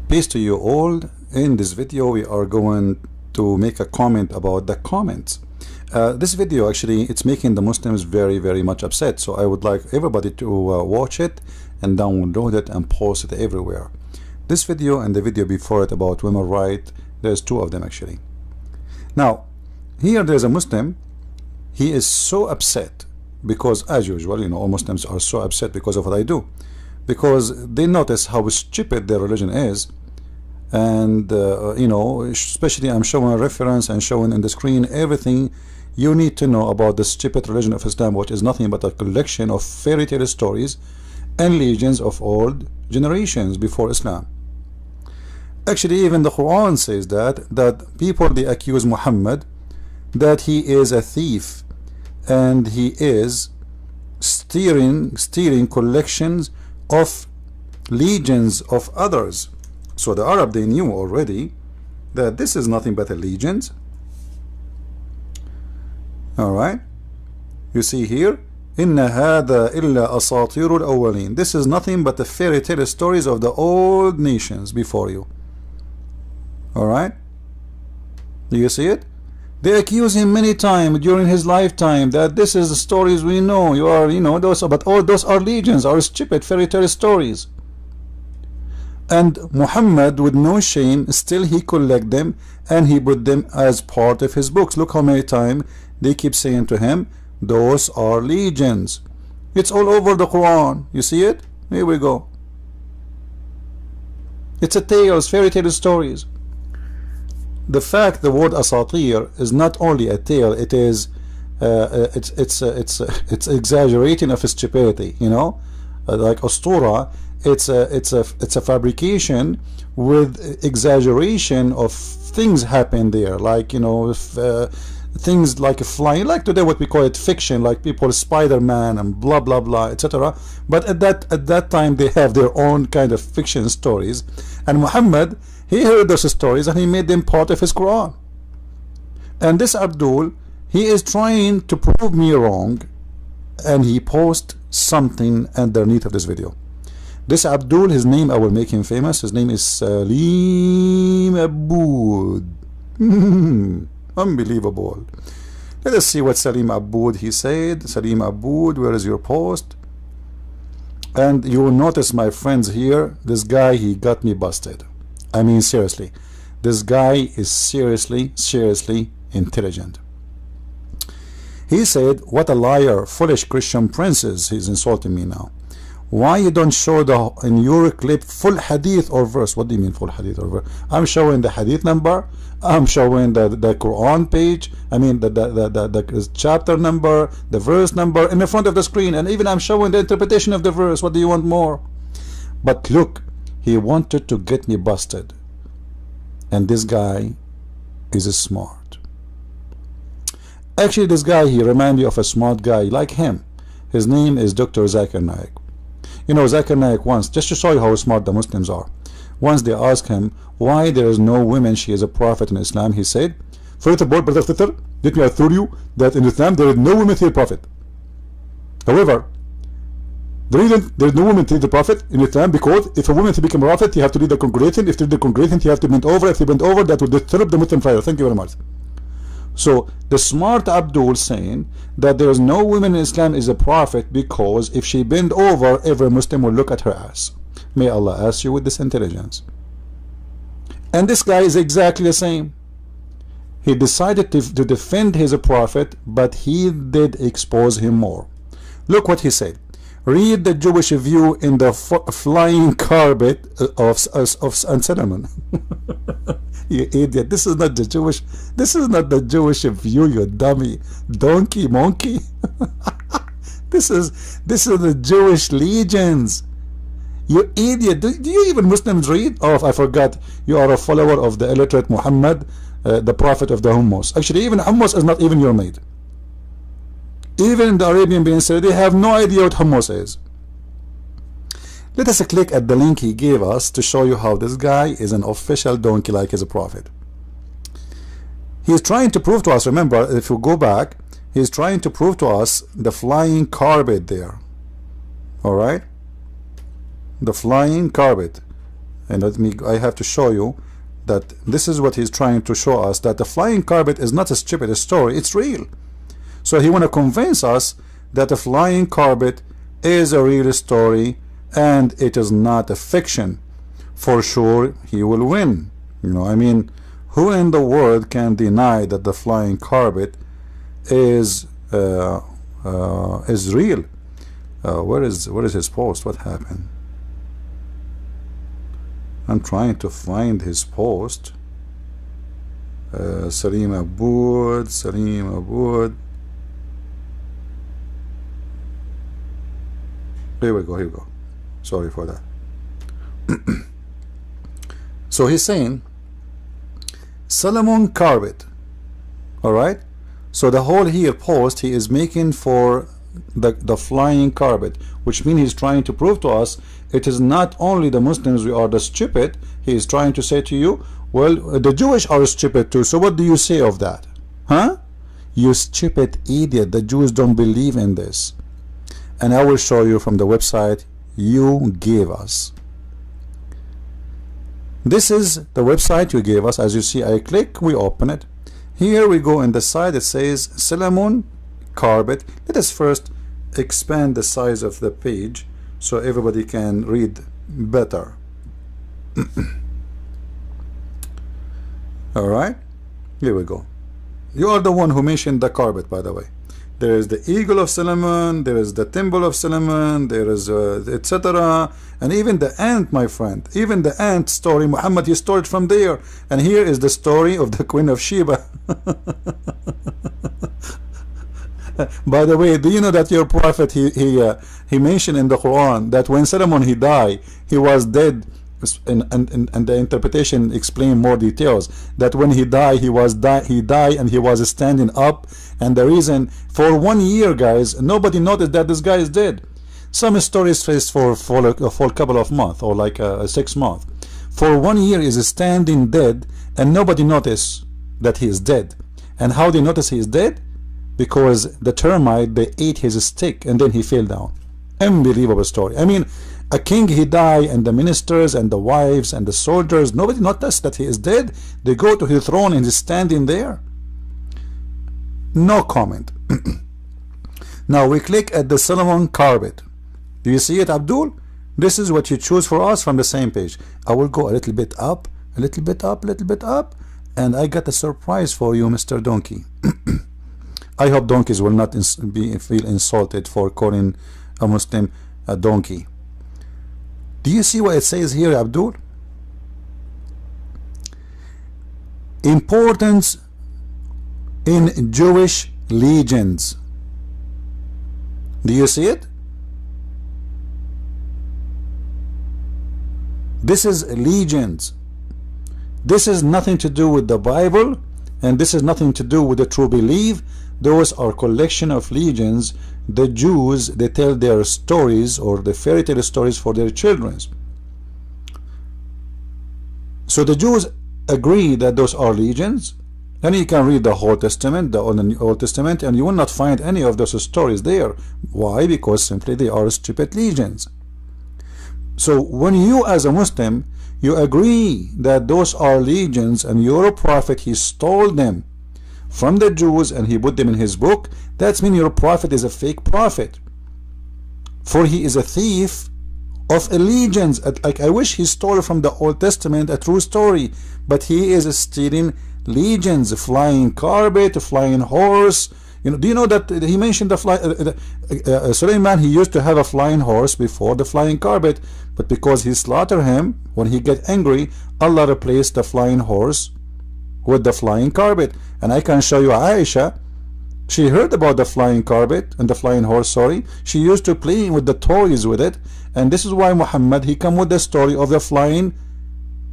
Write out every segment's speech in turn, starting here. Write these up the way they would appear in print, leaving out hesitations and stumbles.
Peace to you all. In this video we are going to make a comment about the comments. This video actually it's making the Muslims very much upset, so I would like everybody to watch it and download it and post it everywhere. This video and the video before it about women rights, there's two of them actually. Now here there's a Muslim. He is so upset because, as usual, you know, all Muslims are so upset because of what I do, because they notice how stupid their religion is. And you know, especially I'm showing a reference and showing in the screen everything you need to know about the stupid religion of Islam, which is nothing but a collection of fairy tale stories and legends of old generations before Islam. Actually, even the Quran says that people, they accuse Muhammad that he is a thief and he is stealing collections of legends of others. So the Arab, they knew already that this is nothing but a legend. Alright, you see here, Inna hada illa asatirul awwalin. This is nothing but the fairy tale stories of the old nations before you. Alright, do you see it? They accuse him many times during his lifetime that this is the stories we know. You are, you know, those, but all those are legends, are stupid fairy tale stories. And Muhammad, with no shame, still he collect them and he put them as part of his books. Look how many times they keep saying to him, those are legends. It's all over the Quran. You see it? Here we go. It's a tales, fairy tale stories. The fact the word asatir is not only a tale, it is it's exaggerating of stupidity, you know, like Astura. It's a fabrication with exaggeration of things happen there, like, you know, things like flying, like today what we call it fiction, like people Spider-Man and blah blah blah, etc. But at that time they have their own kind of fiction stories, and Muhammad, he heard those stories and he made them part of his Quran. And this Abdul, he is trying to prove me wrong, and he posts something underneath of this video. This Abdul, his name, I will make him famous. His name is Salim Aboud. Unbelievable. Let us see what Salim Aboud he said. Salim Aboud, where is your post? And you will notice, my friends, here, this guy, he got me busted. I mean, seriously, this guy is seriously intelligent. He said, what a liar, foolish Christian princes. He's insulting me now. Why you don't show in your clip full hadith or verse? What do you mean full hadith or verse? I'm showing the hadith number, I'm showing the Quran page, I mean the chapter number, the verse number in the front of the screen, and even I'm showing the interpretation of the verse. What do you want more? But look, he wanted to get me busted, and this guy is smart. Actually, this guy, he reminds me of a smart guy like him. His name is Dr. Zakir Naik. You know, Zakir Naik once, just to show you how smart the Muslims are, once they asked him why there is no women, she is a prophet in Islam, he said, first of all, brother sister, let me assure you that in Islam there is no women to the prophet. However, the reason there is no woman to the prophet in Islam, because if a woman to become a prophet, you have to lead the congregation. If you lead the congregation, you have to bend over. If you bend over, that will disturb the Muslim prayer. Thank you very much. So the smart Abdul saying that there is no woman in Islam is a prophet because if she bend over, every Muslim will look at her ass. May Allah ask you with this intelligence. And this guy is exactly the same. He decided to defend his prophet, but he did expose him more. Look what he said. Read the Jewish view in the flying carpet of Solomon. You idiot. This is not the Jewish. This is not the Jewish view, you dummy. Donkey monkey. This is the Jewish legends. You idiot. Do you even Muslims read? Oh, I forgot. You are a follower of the illiterate Muhammad, the prophet of the hummus. Actually, even hummus is not even your mate. Even in the Arabian Peninsula, they have no idea what hummus is. Let us click at the link he gave us to show you how this guy is an official donkey like his prophet. He is trying to prove to us, remember, if you go back, he is trying to prove to us the flying carpet there. Alright? The flying carpet. And I have to show you that this is what he's trying to show us, that the flying carpet is not a stupid story, it's real. So he want to convince us that the flying carpet is a real story and it is not a fiction. For sure he will win. You know, I mean, who in the world can deny that the flying carpet is real? Where is his post? What happened? I'm trying to find his post. Salim Aboud. Here we go. Sorry for that. So he's saying Solomon carpet. Alright? So the whole here post he is making for the flying carpet, which means he's trying to prove to us it is not only the Muslims we are the stupid. He is trying to say to you, well, the Jewish are stupid too, so what do you say of that? Huh? You stupid idiot, the Jews don't believe in this. And I will show you from the website you gave us. This is the website you gave us. As you see, I click, we open it. Here we go in the side, it says Solomon carpet. Let us first expand the size of the page so everybody can read better. Alright, here we go. You are the one who mentioned the carpet, by the way. There is the eagle of Solomon, there is the temple of Solomon, there is etc. And even the ant, my friend, even the ant story, Muhammad, he stole it from there. And here is the story of the Queen of Sheba. By the way, do you know that your prophet, he mentioned in the Quran that when Solomon he died, he was dead, and the interpretation explain more details, that when he died, he died and he was standing up, and the reason for 1 year, guys, nobody noticed that this guy is dead. Some stories says for a couple of months, or like 6 months. For 1 year is standing dead and nobody noticed that he is dead. And how they notice he is dead? Because the termite, they ate his stick and then he fell down. Unbelievable story. I mean, a king, he died, and the ministers and the wives and the soldiers, nobody noticed that he is dead. They go to his throne and he's standing there. No comment. Now we click at the Solomon carpet. Do you see it, Abdul? This is what you choose for us from the same page. I will go a little bit up, a little bit up, a little bit up, and I got a surprise for you, Mr. Donkey. I hope donkeys will not feel insulted for calling a Muslim a donkey. Do you see what it says here, Abdul? Importance in Jewish legends. Do you see it? This is legends. This is nothing to do with the Bible, and this is nothing to do with the true belief. Those are collection of legends. The Jews, they tell their stories or the fairy tale stories for their children. So the Jews agree that those are legends. Then you can read the whole Testament, the Old Testament, and you will not find any of those stories there. Why? Because simply they are stupid legends. So when you as a Muslim, you agree that those are legends and your prophet, he stole them from the Jews and he put them in his book, that means your prophet is a fake prophet, for he is a thief of allegiance. Like, I wish he stole from the Old Testament a true story, but he is stealing legends, a flying carpet, a flying horse. You know, do you know that he mentioned the Suleiman, he used to have a flying horse before the flying carpet, but because he slaughtered him, when he get angry, Allah replaced the flying horse with the flying carpet. And I can show you Aisha, she heard about the flying carpet and the flying horse, sorry. She used to play with the toys with it, and this is why Muhammad, he come with the story of the flying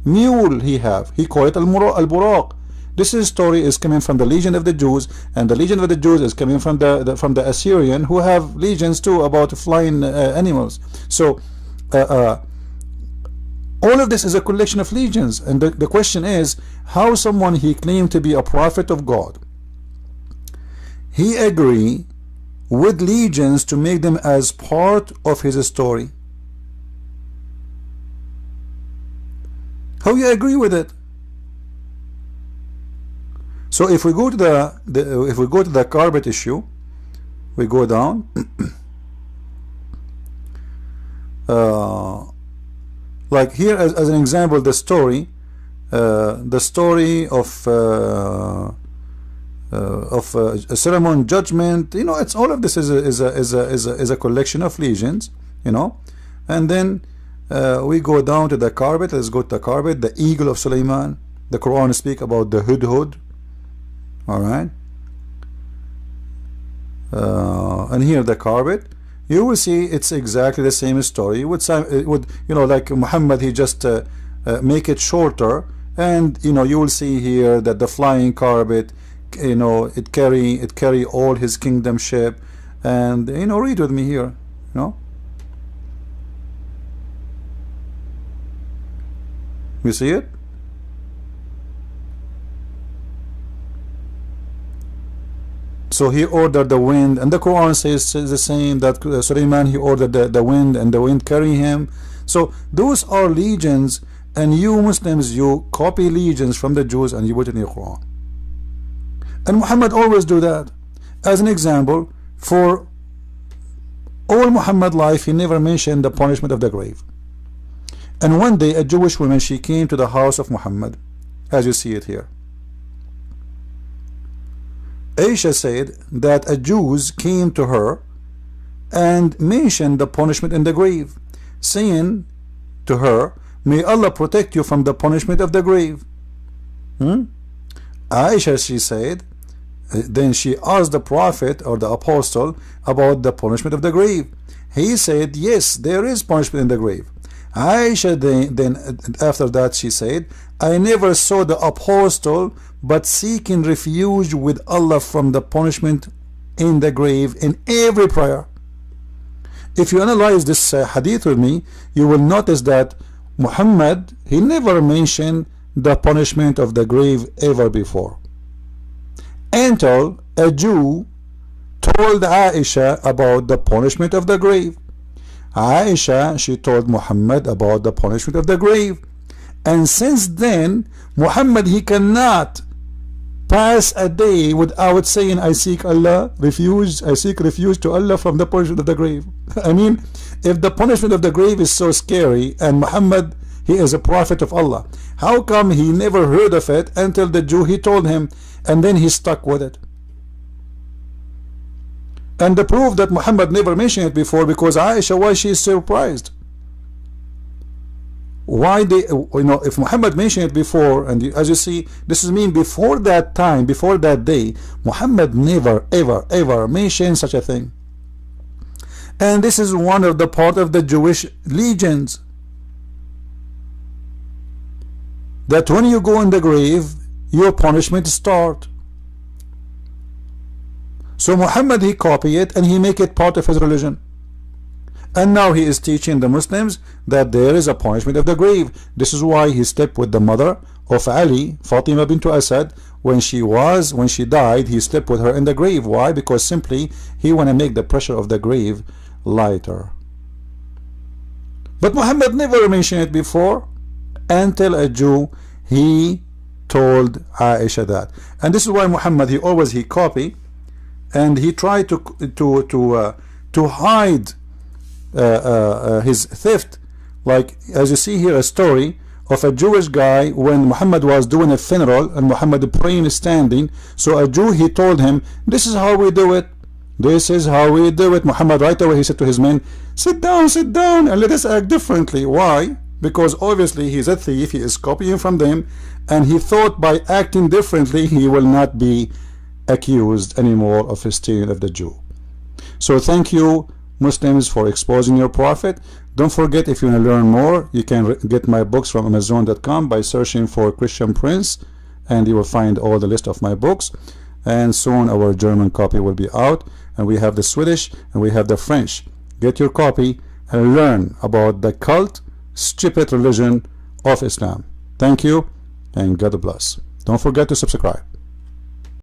mule he called it al-Buraq. This story is coming from the legend of the Jews, and the legend of the Jews is coming from the Assyrian, who have legends too about flying animals. So all of this is a collection of legends, and the question is, how someone he claimed to be a prophet of God, he agree with legends to make them as part of his story. How you agree with it? So if we go to the carpet issue, we go down. Like here as an example, the story of a ceremony judgment. You know, it's all of this is a collection of legends. You know, and then we go down to the carpet. Let's go to the carpet. The eagle of Sulaiman. The Quran speak about the hudhud. All right, and here the carpet. You will see it's exactly the same story. It would you know, like Muhammad, he just make it shorter, and you know, you will see here that the flying carpet, you know, it carry all his kingdom ship, and you know, read with me here, you know. You see it? So he ordered the wind, and the Quran says the same, that Sulaiman, he ordered the wind, and the wind carry him. So those are legends, and you Muslims, you copy legends from the Jews and you put it in your Quran. And Muhammad always do that. As an example, for all Muhammad life, he never mentioned the punishment of the grave. And one day a Jewish woman, she came to the house of Muhammad, as you see it here. Aisha said that a Jews came to her and mentioned the punishment in the grave, saying to her, may Allah protect you from the punishment of the grave. Aisha, she said, then she asked the Prophet or the Apostle about the punishment of the grave. He said, yes, there is punishment in the grave. Aisha then after that she said, I never saw the Apostle but seeking refuge with Allah from the punishment in the grave in every prayer. If you analyze this hadith with me, you will notice that Muhammad, he never mentioned the punishment of the grave ever before, until a Jew told Aisha about the punishment of the grave. Aisha, she told Muhammad about the punishment of the grave, and since then Muhammad, he cannot pass a day without saying, I seek refuge to Allah from the punishment of the grave. I mean, if the punishment of the grave is so scary, and Muhammad, he is a prophet of Allah, how come he never heard of it until the Jew, he told him, and then he stuck with it? And the proof that Muhammad never mentioned it before, because Aisha, why she is surprised? Why they, you know, if Muhammad mentioned it before, and as you see, this is mean before that time, before that day, Muhammad never ever mentioned such a thing. And this is one of the part of the Jewish legends, that when you go in the grave, your punishment start. So Muhammad, he copy it and he make it part of his religion. And now he is teaching the Muslims that there is a punishment of the grave. This is why he slept with the mother of Ali, Fatima bint Asad. When she died, he slept with her in the grave. Why? Because simply he want to make the pressure of the grave lighter. But Muhammad never mentioned it before until a Jew, he told Aisha that. And this is why Muhammad, he copy, and he tried to hide his theft. Like as you see here, a story of a Jewish guy when Muhammad was doing a funeral and Muhammad praying standing. So a Jew, he told him, this is how we do it, this is how we do it. Muhammad right away, he said to his men, sit down and let us act differently. Why? Because obviously he's a thief, he is copying from them, and he thought by acting differently he will not be accused anymore of stealing of the Jew. So thank you Muslims for exposing your prophet. Don't forget, if you want to learn more, you can get my books from Amazon.com by searching for Christian Prince, and you will find all the list of my books. And soon our German copy will be out, and we have the Swedish and we have the French. Get your copy and learn about the cult, stupid religion of Islam. Thank you and God bless. Don't forget to subscribe.